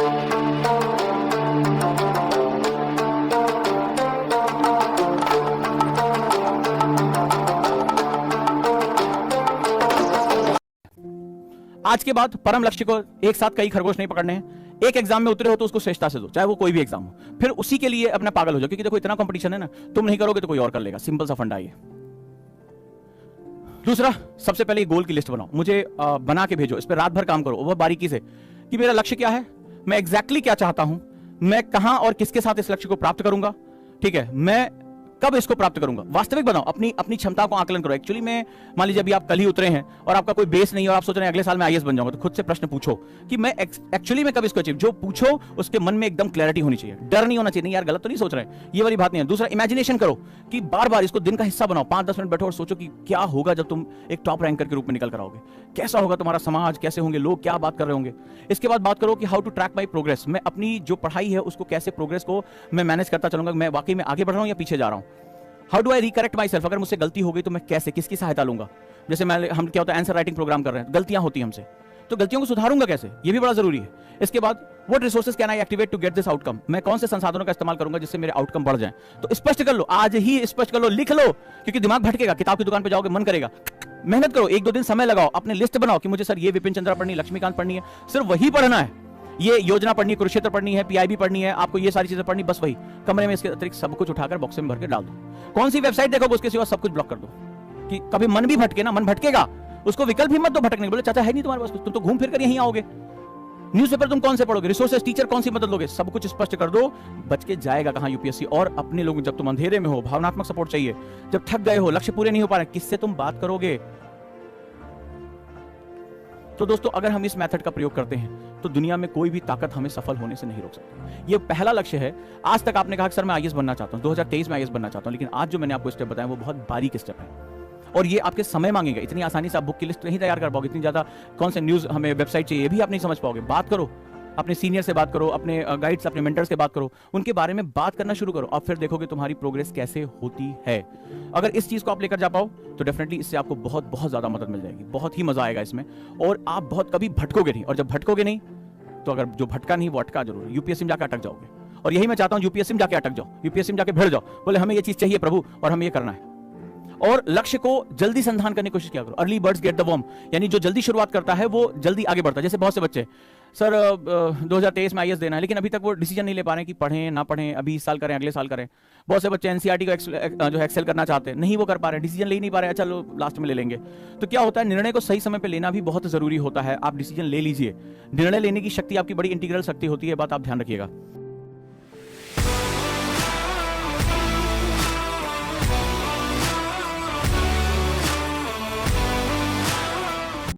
आज के बाद परम लक्ष्य को एक साथ कई खरगोश नहीं पकड़ने हैं। एक एग्जाम में उतरे हो तो उसको श्रेष्ठता से दो, चाहे वो कोई भी एग्जाम हो, फिर उसी के लिए अपना पागल हो जाओ, क्योंकि देखो इतना कंपटीशन है ना, तुम नहीं करोगे तो कोई और कर लेगा। सिंपल सा फंडा है। दूसरा, सबसे पहले गोल की लिस्ट बनाओ, मुझे बना के भेजो, इस पर रात भर काम करो वो बारीकी से कि मेरा लक्ष्य क्या है, मैं एग्जैक्टली क्या चाहता हूं, मैं कहां और किसके साथ इस लक्ष्य को प्राप्त करूंगा, ठीक है, मैं कब इसको प्राप्त करूंगा। वास्तविक बनाओ, अपनी क्षमता को आकलन करो। एक्चुअली में मान लीजिए अभी आप कल ही उतरे हैं और आपका कोई बेस नहीं है और आप सोच रहे हैं अगले साल मैं आईएएस बन जाऊंगा, तो खुद से प्रश्न पूछो कि मैं एक्चुअली में कब इसको अचीव, जो पूछो उसके मन में एकदम क्लैरिटी होनी चाहिए, डर नहीं होना चाहिए, नहीं यार गलत तो नहीं सोच रहे हैं, ये वाली बात नहीं है। दूसरा, इमेजिनेशन करो कि बार बार इसको दिन का हिस्सा बनाओ, 5-10 मिनट बैठो और सोचो कि क्या होगा जब तुम एक टॉप रैंकर के रूप में निकल कर आओगे, कैसा होगा तुम्हारा समाज, कैसे होंगे लोग, क्या बात कर रहे होंगे। इसके बाद बात करो कि how to track my progress, मैं अपनी जो पढ़ाई है उसको कैसे प्रोग्रेस को मैं मैनेज करता चलूंगा, मैं वाकई में आगे बढ़ रहा हूं या पीछे जा रहा हूं। How do I recorrect my self, अगर मुझसे गलती हो गई तो मैं कैसे, किसकी सहायता लूंगा। जैसे हम क्या होता है आंसर राइटिंग प्रोग्राम कर रहे हैं, गलतियां होती हैं हमसे, तो गलतियों को सुधारूंगा कैसे, ये भी बड़ा जरूरी है। इसके बाद what resources can I activate to get this outcome, मैं कौन से संसाधनों का इस्तेमाल करूंगा जिससे मेरे आउटकम बढ़ जाए। तो स्पष्ट कर लो, आज ही स्पष्ट कर लो, लिख लो, क्योंकि दिमाग भटकेगा, किताब की दुकान पे जाओगे मन करेगा। मेहनत करो, 1-2 दिन समय लगाओ, अपने लिस्ट बनाओ कि मुझे सर ये विपिन चंद्रा पढ़नी है, लक्ष्मीकांत पढ़नी है, सिर्फ वही पढ़ना है, ये योजना पढ़नी है, कुरुक्षेत्र पढ़नी है, पीआईबी पढ़नी है, आपको ये सारी चीजें पढ़नी, बस वही। कमरे में इसके अतिरिक्त सब कुछ उठाकर बॉक्स में भर के डाल दो। कौन सी वेबसाइट देखोगे उसके सिवा सब कुछ ब्लॉक कर दो, कि कभी मन भी भटके ना, मन भटकेगा, उसको विकल्प ही मत दो भटकने। बोले चाचा है नहीं तुम्हारे पास, तुम तो घूम फिर कर यहीं आओगे। न्यूज़पेपर तुम कौन से पढ़ोगे, रिसोर्सेज, टीचर कौन सी मदद लोगे, सब कुछ स्पष्ट कर दो, बच के जाएगा कहां यूपीएससी। और अपने लोग, जब तुम अंधेरे में हो, भावनात्मक सपोर्ट चाहिए, जब थक गए हो, लक्ष्य पूरे नहीं हो पा रहे, किससे तुम बात करोगे। तो दोस्तों, अगर हम इस मेथड का प्रयोग करते हैं तो दुनिया में कोई भी ताकत हमें सफल होने से नहीं रोक सकती। ये पहला लक्ष्य है। आज तक आपने कहा कि सर मैं आईएएस बनना चाहता हूं, 2023 में आईएएस बनना चाहता हूं, लेकिन आज जो मैंने आपको स्टेप बताया वो बहुत बारीक स्टेप है और ये आपके समय मांगेगा। इतनी आसानी से आप बुक की लिस्ट नहीं तैयार कर पाओगे, इतनी ज्यादा कौन से न्यूज हमें वेबसाइट चाहिए ये भी आप नहीं समझ पाओगे। बात करो, अपने सीनियर से बात करो, अपने गाइड्स, अपने मेंटर्स से बात करो, उनके बारे में बात करना शुरू करो, अब फिर देखोगे तुम्हारी प्रोग्रेस कैसे होती है। अगर इस चीज को आप लेकर जा पाओ तो डेफिनेटली इससे आपको बहुत बहुत ज्यादा मदद मिल जाएगी, बहुत ही मजा आएगा इसमें और आप बहुत कभी भटकोगे नहीं। और जब भटकोगे नहीं तो अगर जो भटका नहीं वो अटका जरूर, यूपीएससी में जाकर अटक जाओगे। और यही मैं चाहता हूं, यूपीएससी में जाके अटक जाओ, यूपीएससी में जाके भिड़ जाओ, बोले हमें ये चीज चाहिए प्रभु और हमें ये करना है। और लक्ष्य को जल्दी संधान करने की कोशिश किया करो। Early birds get the worm, यानी जो जल्दी शुरुआत करता है वो जल्दी आगे बढ़ता है। जैसे बहुत से बच्चे, सर 2023 में आईएएस देना है, लेकिन अभी तक वो डिसीजन नहीं ले पा रहे हैं कि पढ़ें ना पढ़ें, अभी इस साल करें अगले साल करें। बहुत से बच्चे एनसीईआरटी को जो एक्सेल करना चाहते हैं, नहीं वो कर पा रहे, डिसीजन ले नहीं पा रहे, चलो लास्ट में ले लेंगे। तो क्या होता है, निर्णय को सही समय पर लेना भी बहुत जरूरी होता है। आप डिसीजन ले लीजिए, निर्णय लेने की शक्ति आपकी बड़ी इंटीग्रल शक्ति होती है, बात आप ध्यान रखिएगा।